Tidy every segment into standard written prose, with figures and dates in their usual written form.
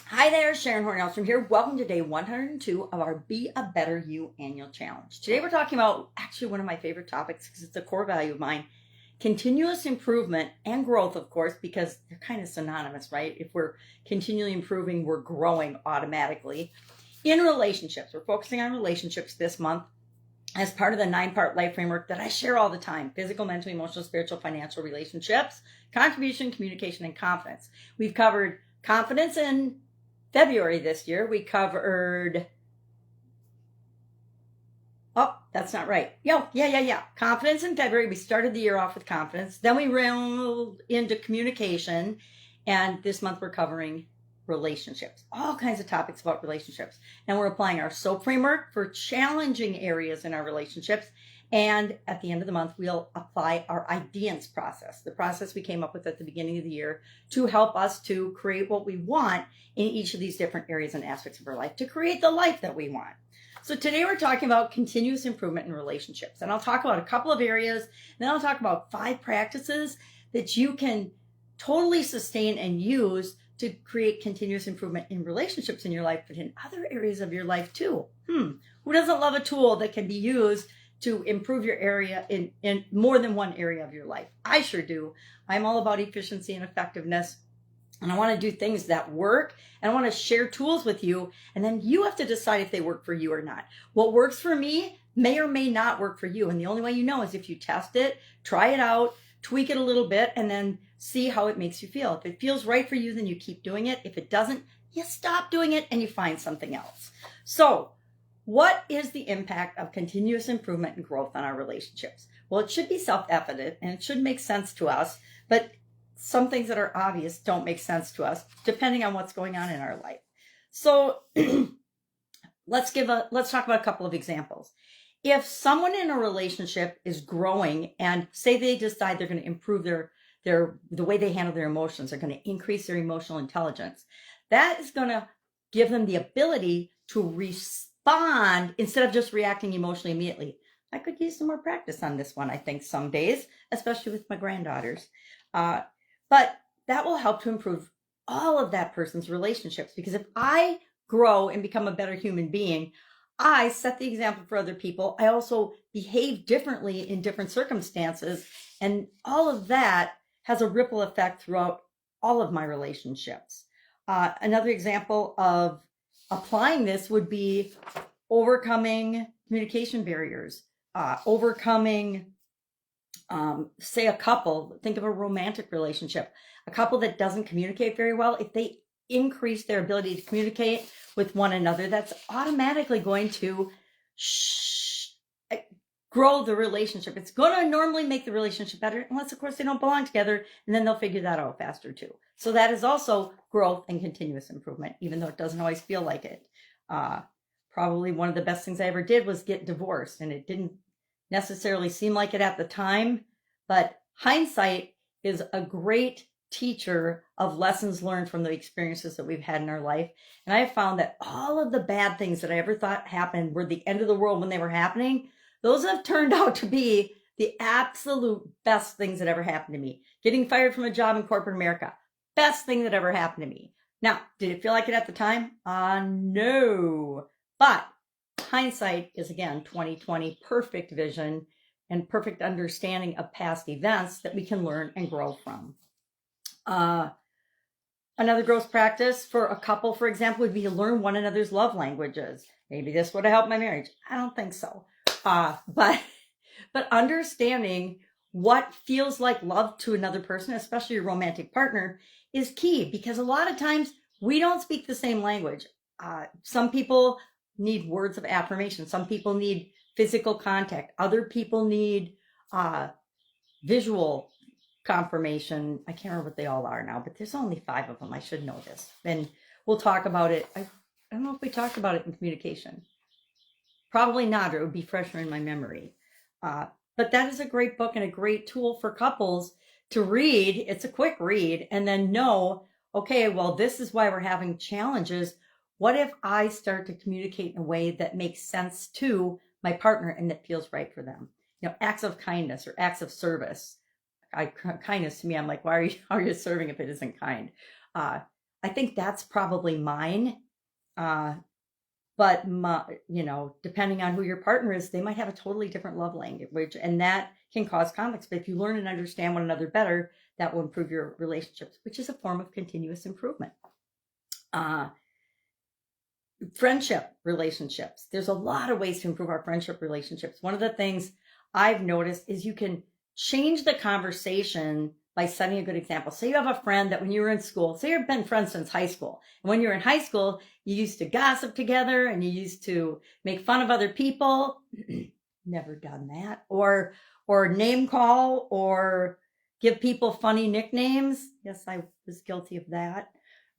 Hi there, Sharon Horne-Ellstrom here. Welcome to day 102 of our Be a Better You annual challenge. Today we're talking about actually one of my favorite topics because it's a core value of mine. Continuous improvement and growth, of course, because they're kind of synonymous, right? If we're continually improving, we're growing automatically. In relationships, we're focusing on relationships this month as part of the 9-part life framework that I share all the time: physical, mental, emotional, spiritual, financial, relationships, contribution, communication, and confidence. We've covered confidence in February this year. We covered, oh, that's not right. Yeah. Confidence in February. We started the year off with confidence. Then we rolled into communication. And this month we're covering relationships, all kinds of topics about relationships. And we're applying our SOAP framework for challenging areas in our relationships. And at the end of the month, we'll apply our ideance process, the process we came up with at the beginning of the year to help us to create what we want in each of these different areas and aspects of our life, to create the life that we want. So today we're talking about continuous improvement in relationships. And I'll talk about a couple of areas, and then I'll talk about 5 practices that you can totally sustain and use to create continuous improvement in relationships in your life, but in other areas of your life too. Who doesn't love a tool that can be used to improve your area in more than one area of your life? I sure do. I'm all about efficiency and effectiveness, and I want to do things that work, and I want to share tools with you, and then you have to decide if they work for you or not. What works for me may or may not work for you, and the only way you know is if you test it, try it out, tweak it a little bit, and then see how it makes you feel. If it feels right for you, then you keep doing it. If it doesn't, you stop doing it and you find something else. So what is the impact of continuous improvement and growth on our relationships? Well, it should be self-evident and it should make sense to us, but some things that are obvious don't make sense to us depending on what's going on in our life. So let's talk about a couple of examples. If someone in a relationship is growing and say they decide they're going to improve the way they handle their emotions, they're going to increase their emotional intelligence, that is going to give them the ability to respond instead of just reacting emotionally immediately. I could use some more practice on this one, I think, some days, especially with my granddaughters. But that will help to improve all of that person's relationships, because if I grow and become a better human being, I set the example for other people. I also behave differently in different circumstances, and all of that has a ripple effect throughout all of my relationships. Another example of applying this would be overcoming communication barriers, overcoming, say, a couple, think of a romantic relationship, a couple that doesn't communicate very well. If they increase their ability to communicate with one another, that's automatically going to grow the relationship. It's going to normally make the relationship better, unless, of course, they don't belong together, and then they'll figure that out faster too. So that is also growth and continuous improvement, even though it doesn't always feel like it. Probably one of the best things I ever did was get divorced, and it didn't necessarily seem like it at the time, but hindsight is a great teacher of lessons learned from the experiences that we've had in our life. And I have found that all of the bad things that I ever thought happened were the end of the world when they were happening, those have turned out to be the absolute best things that ever happened to me. Getting fired from a job in corporate America, best thing that ever happened to me. Now, did it feel like it at the time? No. But hindsight is, again, 2020, perfect vision and perfect understanding of past events that we can learn and grow from. Another growth practice for a couple, for example, would be to learn one another's love languages. Maybe this would have helped my marriage. I don't think so. But understanding what feels like love to another person, especially your romantic partner, is key, because a lot of times we don't speak the same language. Some people need words of affirmation. Some people need physical contact. Other people need visual confirmation. I can't remember what they all are now, but there's only 5 of them. I should know this. And we'll talk about it. I don't know if we talked about it in communication. Probably not, or it would be fresher in my memory. But that is a great book and a great tool for couples to read. It's a quick read, and then know, okay, well, this is why we're having challenges. What if I start to communicate in a way that makes sense to my partner and that feels right for them? You know, acts of kindness or acts of service. Kindness to me, I'm like, why are you serving if it isn't kind? I think that's probably mine. But depending on who your partner is, they might have a totally different love language, and that can cause conflicts. But if you learn and understand one another better, that will improve your relationships, which is a form of continuous improvement. Friendship relationships. There's a lot of ways to improve our friendship relationships. One of the things I've noticed is you can change the conversation by setting a good example. Say you have a friend that when you were in school, say you've been friends since high school. And when you were in high school, you used to gossip together and you used to make fun of other people. Never done that. Or name call or give people funny nicknames. Yes, I was guilty of that.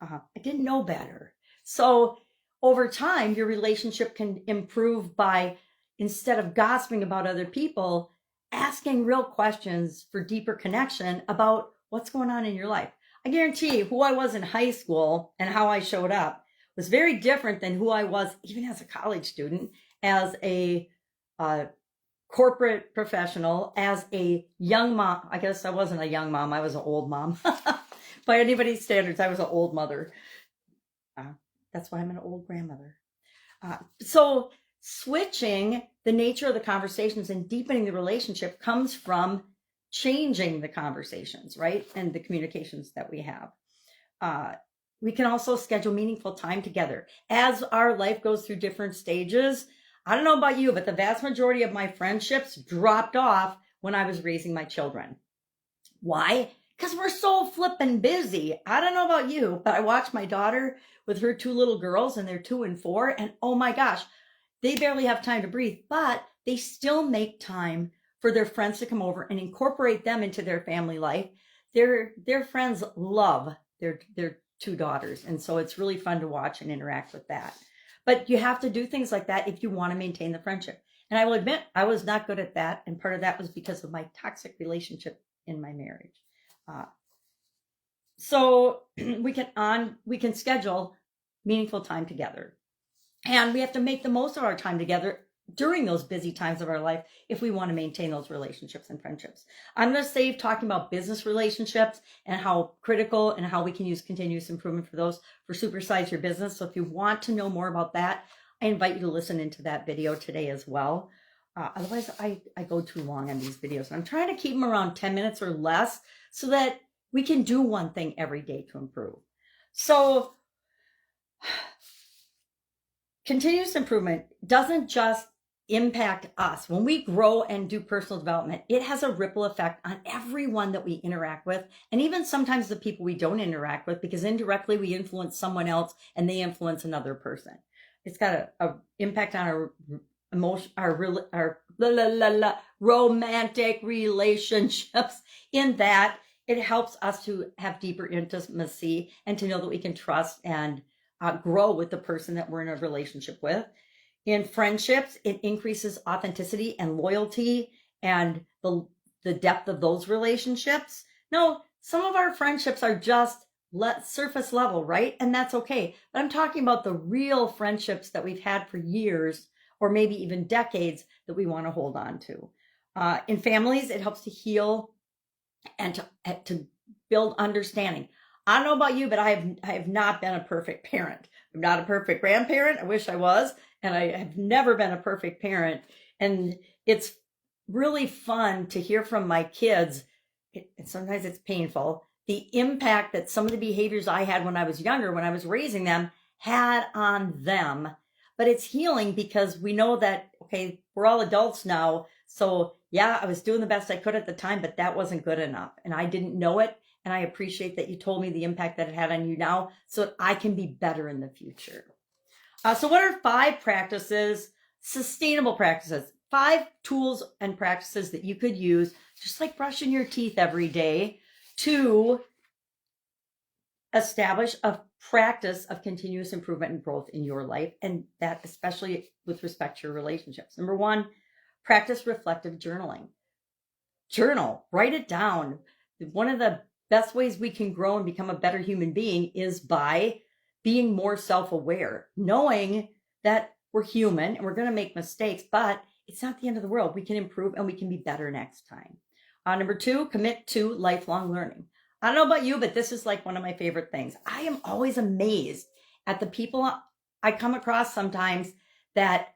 I didn't know better. So over time, your relationship can improve by, instead of gossiping about other people, asking real questions for deeper connection about what's going on in your life. I guarantee you, who I was in high school and how I showed up was very different than who I was even as a college student, as a corporate professional, as a young mom. I guess I wasn't a young mom. I was an old mom. By anybody's standards, I was an old mother. That's why I'm an old grandmother. So switching the nature of the conversations and deepening the relationship comes from changing the conversations, right? And the communications that we have. We can also schedule meaningful time together. As our life goes through different stages, I don't know about you, but the vast majority of my friendships dropped off when I was raising my children. Why? Because we're so flippin' busy. I don't know about you, but I watch my daughter with her 2 little girls, and they're 2 and 4. And oh my gosh, they barely have time to breathe, but they still make time for their friends to come over and incorporate them into their family life. Their friends love their 2 daughters. And so it's really fun to watch and interact with that. But you have to do things like that if you want to maintain the friendship. And I will admit, I was not good at that. And part of that was because of my toxic relationship in my marriage. So we can schedule meaningful time together, and we have to make the most of our time together during those busy times of our life if we want to maintain those relationships and friendships. I'm going to save talking about business relationships and how critical and how we can use continuous improvement for those for Supersize Your Business. So if you want to know more about that, I invite you to listen into that video today as well. Otherwise, I go too long on these videos. I'm trying to keep them around 10 minutes or less so that we can do one thing every day to improve. So continuous improvement doesn't just impact us. When we grow and do personal development, it has a ripple effect on everyone that we interact with, and even sometimes the people we don't interact with, because indirectly we influence someone else and they influence another person. It's got a impact on our emotion, our romantic relationships, in that it helps us to have deeper intimacy and to know that we can trust and grow with the person that we're in a relationship with. In friendships, it increases authenticity and loyalty and the depth of those relationships. No, some of our friendships are just surface level, right? And that's okay. But I'm talking about the real friendships that we've had for years or maybe even decades that we want to hold on to. In families, it helps to heal and to build understanding. I don't know about you, but I have not been a perfect parent. I'm not a perfect grandparent. I wish I was. And I have never been a perfect parent. And it's really fun to hear from my kids, and sometimes it's painful, the impact that some of the behaviors I had when I was younger, when I was raising them, had on them. But it's healing because we know that, okay, we're all adults now. So yeah, I was doing the best I could at the time, but that wasn't good enough. And I didn't know it. And I appreciate that you told me the impact that it had on you now so that I can be better in the future. So what are 5 practices, sustainable practices, 5 tools and practices that you could use, just like brushing your teeth every day, to establish a practice of continuous improvement and growth in your life, and that especially with respect to your relationships. Number 1, practice reflective journaling. Journal, write it down. One of the best ways we can grow and become a better human being is by being more self-aware, knowing that we're human and we're going to make mistakes, but it's not the end of the world. We can improve and we can be better next time. Number 2, commit to lifelong learning. I don't know about you, but this is like one of my favorite things. I am always amazed at the people I come across sometimes that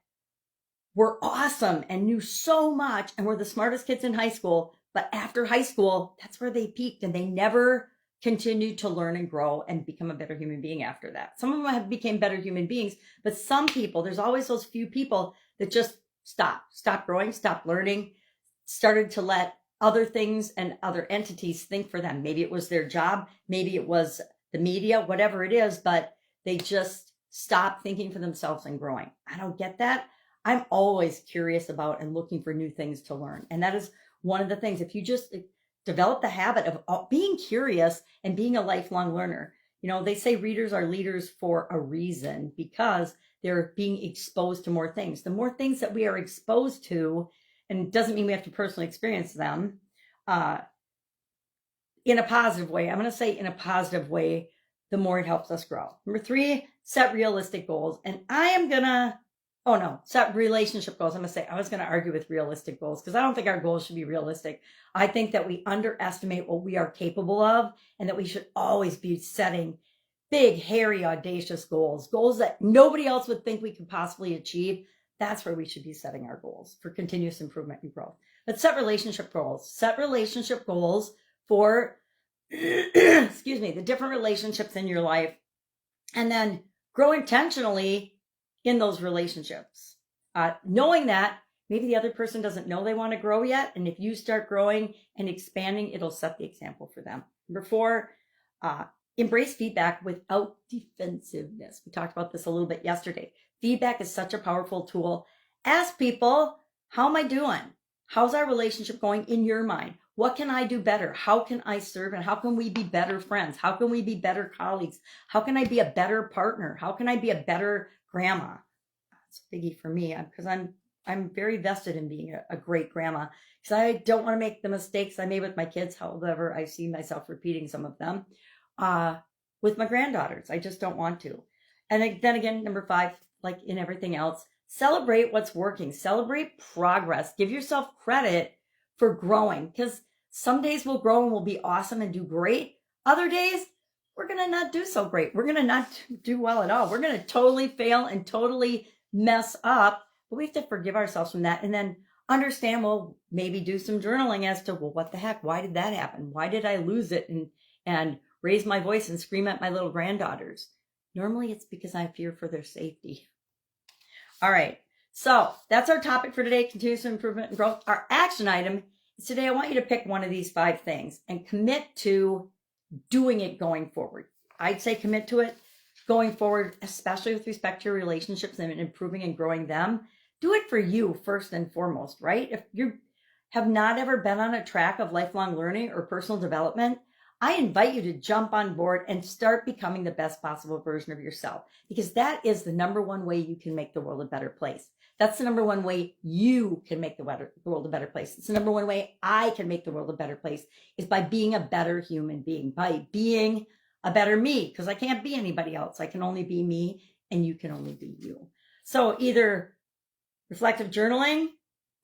were awesome and knew so much and were the smartest kids in high school. But after high school, that's where they peaked and they never continued to learn and grow and become a better human being after that. Some of them have became better human beings, but some people, there's always those few people that just stop growing, stop learning, started to let other things and other entities think for them. Maybe it was their job, maybe it was the media, whatever it is, but they just stopped thinking for themselves and growing. I don't get that. I'm always curious about and looking for new things to learn. And that is one of the things. If you just develop the habit of being curious and being a lifelong learner, they say readers are leaders for a reason because they're being exposed to more things. The more things that we are exposed to, and it doesn't mean we have to personally experience them in a positive way. I'm going to say in a positive way, the more it helps us grow. Number 3, set realistic goals. And set relationship goals. I was going to argue with realistic goals because I don't think our goals should be realistic. I think that we underestimate what we are capable of and that we should always be setting big, hairy, audacious goals that nobody else would think we could possibly achieve. That's where we should be setting our goals for continuous improvement and growth. But set relationship goals. Set relationship goals for, the different relationships in your life. And then grow intentionally in those relationships. Knowing that maybe the other person doesn't know they want to grow yet. And if you start growing and expanding, it'll set the example for them. Number 4, embrace feedback without defensiveness. We talked about this a little bit yesterday. Feedback is such a powerful tool. Ask people, how am I doing? How's our relationship going in your mind? What can I do better? How can I serve? And how can we be better friends? How can we be better colleagues? How can I be a better partner? How can I be a better grandma? That's a biggie for me because I'm very vested in being a great grandma because I don't want to make the mistakes I made with my kids. However, I see myself repeating some of them with my granddaughters. I just don't want to. And then again, number 5, like in everything else, celebrate what's working. Celebrate progress. Give yourself credit for growing because some days we'll grow and we'll be awesome and do great. Other days, we're going to not do so great. We're going to not do well at all. We're going to totally fail and totally mess up. But we have to forgive ourselves from that and then understand, maybe do some journaling as to, what the heck? Why did that happen? Why did I lose it and raise my voice and scream at my little granddaughters? Normally it's because I fear for their safety. All right. So that's our topic for today, continuous improvement and growth. Our action item is today, I want you to pick one of these 5 things and commit to doing it going forward. I'd say commit to it going forward, especially with respect to your relationships and improving and growing them. Do it for you first and foremost, right? If you have not ever been on a track of lifelong learning or personal development, I invite you to jump on board and start becoming the best possible version of yourself, because that is the number one way you can make the world a better place. That's the number one way you can make the world a better place. It's the number one way I can make the world a better place is by being a better human being, by being a better me, because I can't be anybody else. I can only be me and you can only be you. So either reflective journaling,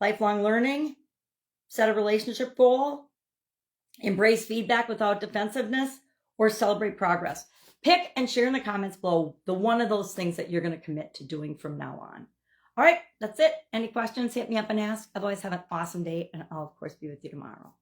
lifelong learning, set a relationship goal, embrace feedback without defensiveness, or celebrate progress. Pick and share in the comments below the one of those things that you're going to commit to doing from now on. All right, that's it. Any questions, hit me up and ask. Otherwise, have an awesome day, and I'll, of course, be with you tomorrow.